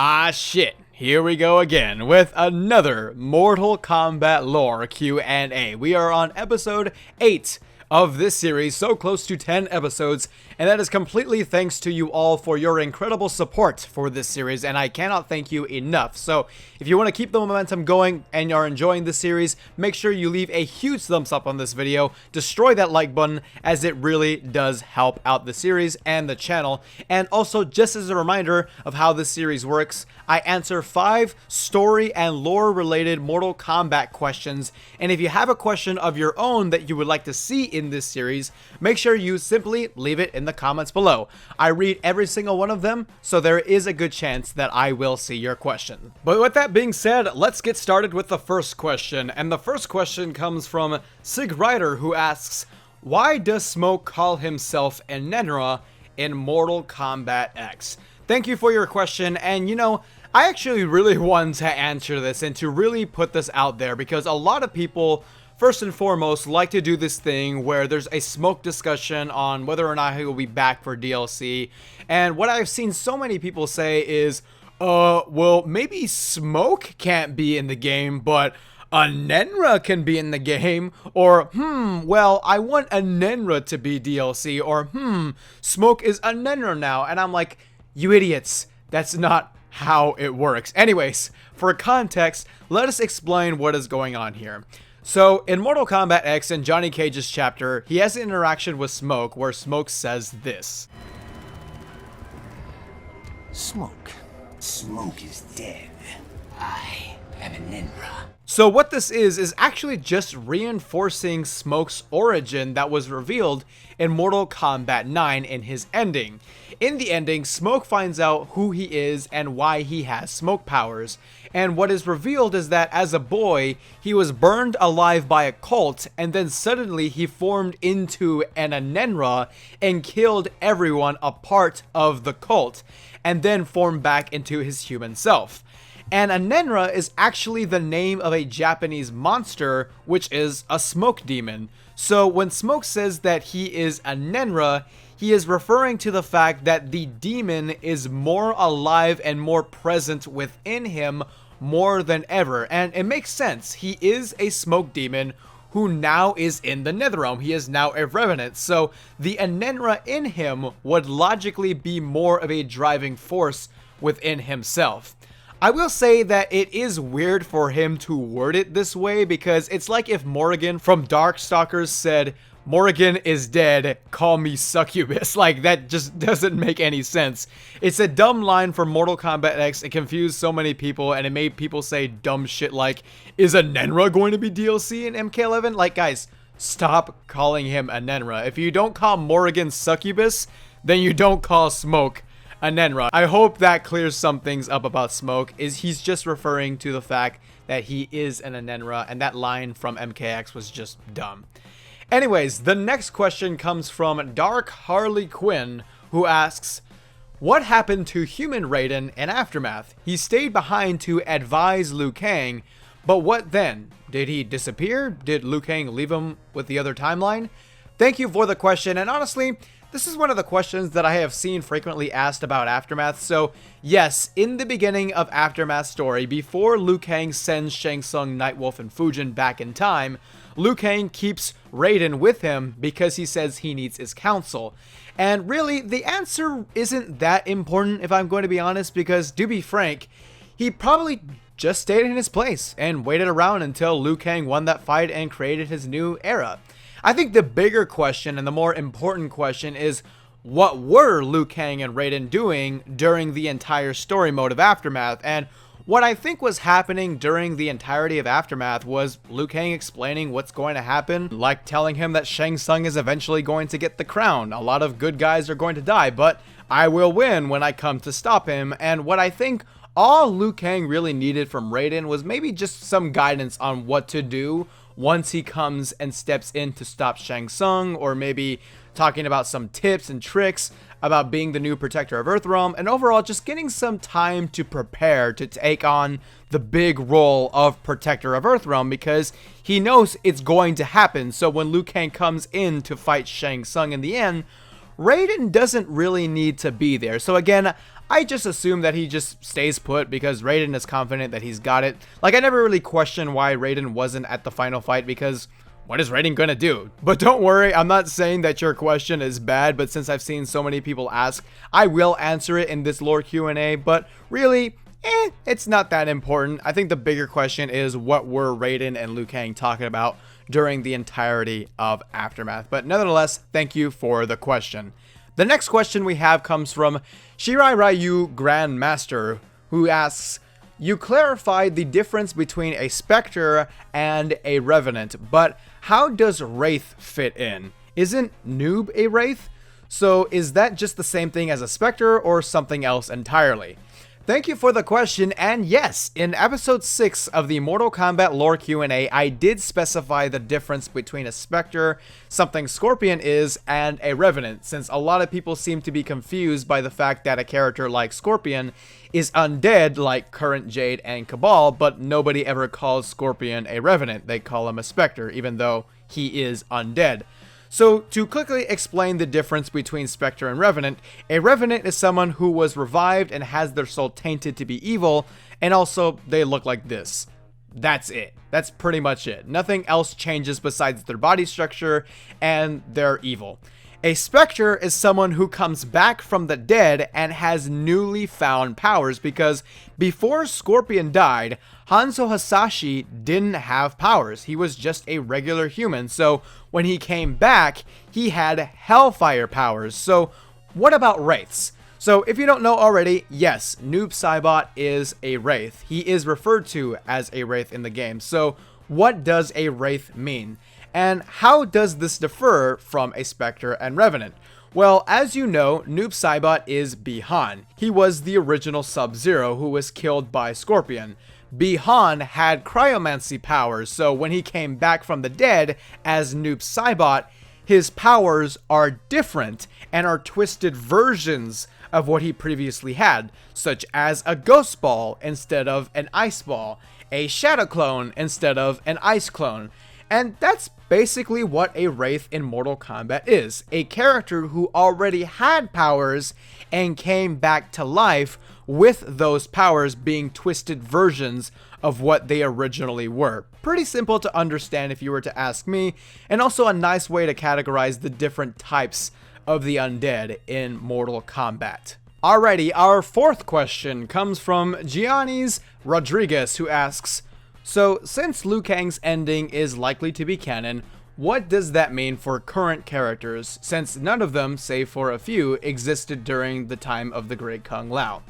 Ah shit, here we go again with another Mortal Kombat Lore Q&A. We are on episode 8 of this series, so close to 10 episodes, and that is completely thanks to you all for your incredible support for this series, and I cannot thank you enough. So if you want to keep the momentum going and are enjoying this series, make sure you leave a huge thumbs up on this video, destroy that like button, as it really does help out the series and the channel. And also, just as a reminder of how this series works, I answer 5 story and lore related Mortal Kombat questions, and if you have a question of your own that you would like to see in this series, make sure you simply leave it in the comments below. I read every single one of them, so there is a good chance that I will see your question. But with that being said, let's get started with the first question, and the first question comes from Sig Ryder, who asks, why does Smoke call himself Enenra in Mortal Kombat X? Thank you for your question, and you know, I actually really want to answer this and to really put this out there because a lot of people, first and foremost, like to do this thing where there's a Smoke discussion on whether or not he will be back for DLC. And what I've seen so many people say is, well, maybe Smoke can't be in the game, but Enenra can be in the game. Or, well, I want Enenra to be DLC. Or, Smoke is Enenra now. And I'm like, you idiots, that's not how it works. Anyways, for context, let us explain what is going on here. So, in Mortal Kombat X and Johnny Cage's chapter, he has an interaction with Smoke where Smoke says this. Smoke is dead. I am Enenra. So what this is actually just reinforcing Smoke's origin that was revealed in Mortal Kombat 9 in his ending. In the ending, Smoke finds out who he is and why he has smoke powers. And what is revealed is that as a boy, he was burned alive by a cult, and then suddenly he formed into an Enenra and killed everyone a part of the cult, and then formed back into his human self. And Enenra is actually the name of a Japanese monster, which is a smoke demon. So when Smoke says that he is Enenra, he is referring to the fact that the demon is more alive and more present within him more than ever. And it makes sense. He is a smoke demon who now is in the Netherrealm. He is now a revenant. So the Enenra in him would logically be more of a driving force within himself. I will say that it is weird for him to word it this way because it's like if Morrigan from Darkstalkers said, Morrigan is dead, call me succubus. Like, that just doesn't make any sense. It's a dumb line for Mortal Kombat X. It confused so many people and it made people say dumb shit like, is Enenra going to be DLC in MK11? Like, guys, stop calling him Enenra. If you don't call Morrigan succubus, then you don't call Smoke Enenra. I hope that clears some things up about Smoke. He's just referring to the fact that he is an Enenra, and that line from MKX was just dumb. Anyways, the next question comes from Dark Harley Quinn, who asks, what happened to human Raiden in Aftermath? He stayed behind to advise Liu Kang, but what then? Did he disappear? Did Liu Kang leave him with the other timeline? Thank you for the question, and honestly, this is one of the questions that I have seen frequently asked about Aftermath. So yes, in the beginning of Aftermath's story, before Liu Kang sends Shang Tsung, Nightwolf, and Fujin back in time, Liu Kang keeps Raiden with him because he says he needs his counsel. And really, the answer isn't that important if I'm going to be honest, because to be frank, he probably just stayed in his place and waited around until Liu Kang won that fight and created his new era. I think the bigger question and the more important question is, what were Liu Kang and Raiden doing during the entire story mode of Aftermath? And what I think was happening during the entirety of Aftermath was Liu Kang explaining what's going to happen, like telling him that Shang Tsung is eventually going to get the crown. A lot of good guys are going to die, but I will win when I come to stop him. And what I think all Liu Kang really needed from Raiden was maybe just some guidance on what to do once he comes and steps in to stop Shang Tsung, or maybe talking about some tips and tricks about being the new protector of Earthrealm, and overall just getting some time to prepare to take on the big role of protector of Earthrealm, because he knows it's going to happen. So when Liu Kang comes in to fight Shang Tsung in the end, Raiden doesn't really need to be there. So again, I just assume that he just stays put because Raiden is confident that he's got it. Like, I never really questioned why Raiden wasn't at the final fight because what is Raiden gonna do? But don't worry, I'm not saying that your question is bad, but since I've seen so many people ask, I will answer it in this lore Q&A, but really, it's not that important. I think the bigger question is what were Raiden and Liu Kang talking about during the entirety of Aftermath. But nevertheless, thank you for the question. The next question we have comes from Shirai Ryu Grandmaster, who asks, you clarified the difference between a spectre and a revenant, but how does wraith fit in? Isn't Noob a wraith? So is that just the same thing as a spectre or something else entirely? Thank you for the question, and yes, in episode 6 of the Mortal Kombat lore Q&A, I did specify the difference between a spectre, something Scorpion is, and a revenant, since a lot of people seem to be confused by the fact that a character like Scorpion is undead like Current Jade and Cabal, but nobody ever calls Scorpion a revenant. They call him a spectre, even though he is undead. So, to quickly explain the difference between Spectre and Revenant, a Revenant is someone who was revived and has their soul tainted to be evil, and also, they look like this. That's it. That's pretty much it. Nothing else changes besides their body structure, and they're evil. A Spectre is someone who comes back from the dead and has newly found powers, because before Scorpion died, Hanzo Hasashi didn't have powers. He was just a regular human, so when he came back, he had Hellfire powers. So what about wraiths? So if you don't know already, yes, Noob Saibot is a wraith. He is referred to as a wraith in the game. So what does a wraith mean? And how does this differ from a spectre and revenant? Well, as you know, Noob Saibot is Bi-Han. He was the original Sub-Zero who was killed by Scorpion. Bi-Han had cryomancy powers, so when he came back from the dead as Noob Saibot, his powers are different and are twisted versions of what he previously had, such as a ghost ball instead of an ice ball, a shadow clone instead of an ice clone. And that's basically what a wraith in Mortal Kombat is, a character who already had powers and came back to life with those powers being twisted versions of what they originally were. Pretty simple to understand if you were to ask me, and also a nice way to categorize the different types of the undead in Mortal Kombat. Alrighty, our fourth question comes from Giannis Rodriguez, who asks, so since Liu Kang's ending is likely to be canon, what does that mean for current characters, since none of them, save for a few, existed during the time of the Great Kung Lao?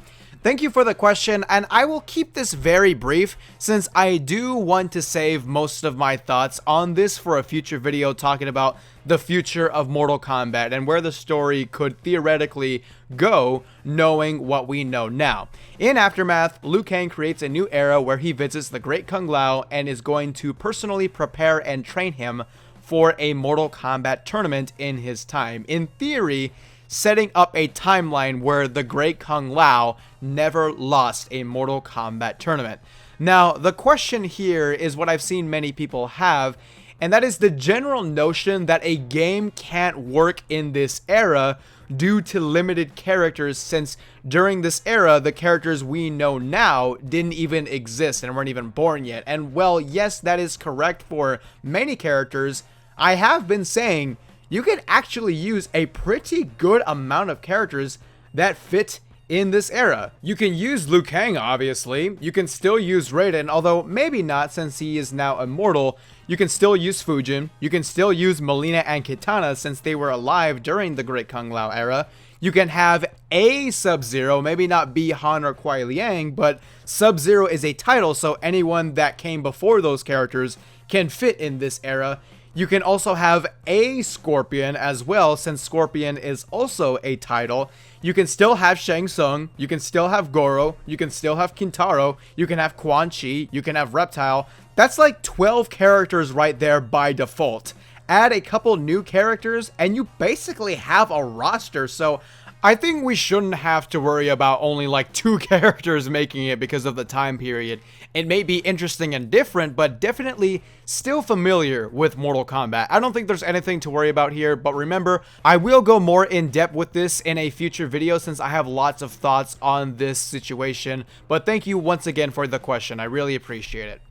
Thank you for the question, and I will keep this very brief since I do want to save most of my thoughts on this for a future video talking about the future of Mortal Kombat and where the story could theoretically go knowing what we know now. In Aftermath, Liu Kang creates a new era where he visits the Great Kung Lao and is going to personally prepare and train him for a Mortal Kombat tournament in his time. In theory, setting up a timeline where the Great Kung Lao never lost a Mortal Kombat tournament. Now, the question here is what I've seen many people have, and that is the general notion that a game can't work in this era due to limited characters, since during this era, the characters we know now didn't even exist and weren't even born yet. And well, yes, that is correct for many characters. I have been saying you can actually use a pretty good amount of characters that fit in this era. You can use Liu Kang, obviously. You can still use Raiden, although maybe not since he is now immortal. You can still use Fujin. You can still use Mileena and Kitana since they were alive during the Great Kung Lao era. You can have a Sub-Zero, maybe not Bi-Han or Kuai Liang, but Sub-Zero is a title, so anyone that came before those characters can fit in this era. You can also have a Scorpion as well, since Scorpion is also a title. You can still have Shang Tsung, you can still have Goro, you can still have Kintaro, you can have Quan Chi, you can have Reptile. That's like 12 characters right there by default. Add a couple new characters and you basically have a roster, so I think we shouldn't have to worry about only like 2 characters making it because of the time period. It may be interesting and different, but definitely still familiar with Mortal Kombat. I don't think there's anything to worry about here, but remember, I will go more in depth with this in a future video since I have lots of thoughts on this situation. But thank you once again for the question. I really appreciate it.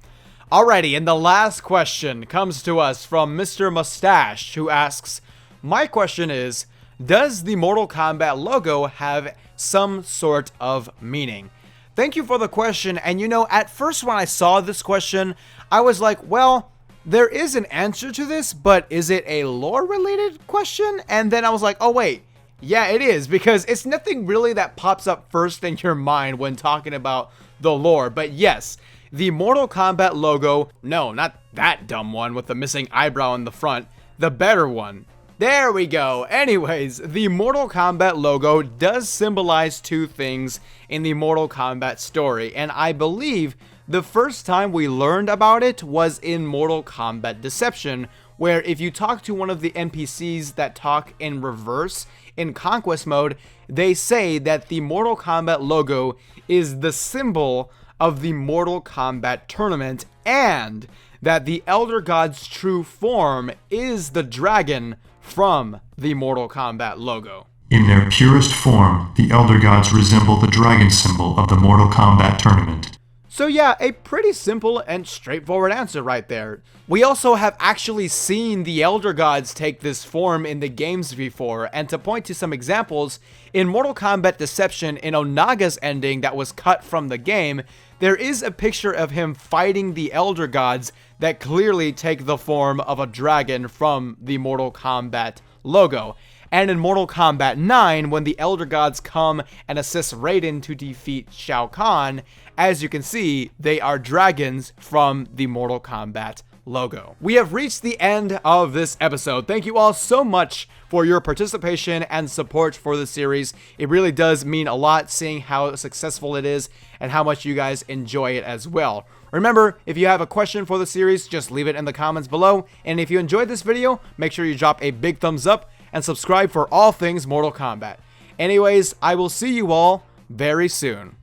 Alrighty, and the last question comes to us from Mr. Mustache, who asks, my question is, does the Mortal Kombat logo have some sort of meaning? Thank you for the question, and you know, at first when I saw this question, I was like, well, there is an answer to this, but is it a lore-related question? And then I was like, oh wait, yeah, it is, because it's nothing really that pops up first in your mind when talking about the lore, but yes, the Mortal Kombat logo, no, not that dumb one with the missing eyebrow in the front, the better one. There we go. Anyways, the Mortal Kombat logo does symbolize 2 things in the Mortal Kombat story, and I believe the first time we learned about it was in Mortal Kombat Deception, where if you talk to one of the NPCs that talk in reverse in Conquest mode, they say that the Mortal Kombat logo is the symbol of the Mortal Kombat tournament, and that the Elder God's true form is the dragon from the Mortal Kombat logo. In their purest form, the Elder Gods resemble the dragon symbol of the Mortal Kombat tournament. So yeah, a pretty simple and straightforward answer right there. We also have actually seen the Elder Gods take this form in the games before, and to point to some examples, in Mortal Kombat Deception, in Onaga's ending that was cut from the game, there is a picture of him fighting the Elder Gods that clearly take the form of a dragon from the Mortal Kombat logo. And in Mortal Kombat 9, when the Elder Gods come and assist Raiden to defeat Shao Kahn, as you can see, they are dragons from the Mortal Kombat logo. We have reached the end of this episode. Thank you all so much for your participation and support for the series. It really does mean a lot seeing how successful it is and how much you guys enjoy it as well. Remember, if you have a question for the series, just leave it in the comments below. And if you enjoyed this video, make sure you drop a big thumbs up and subscribe for all things Mortal Kombat. Anyways, I will see you all very soon.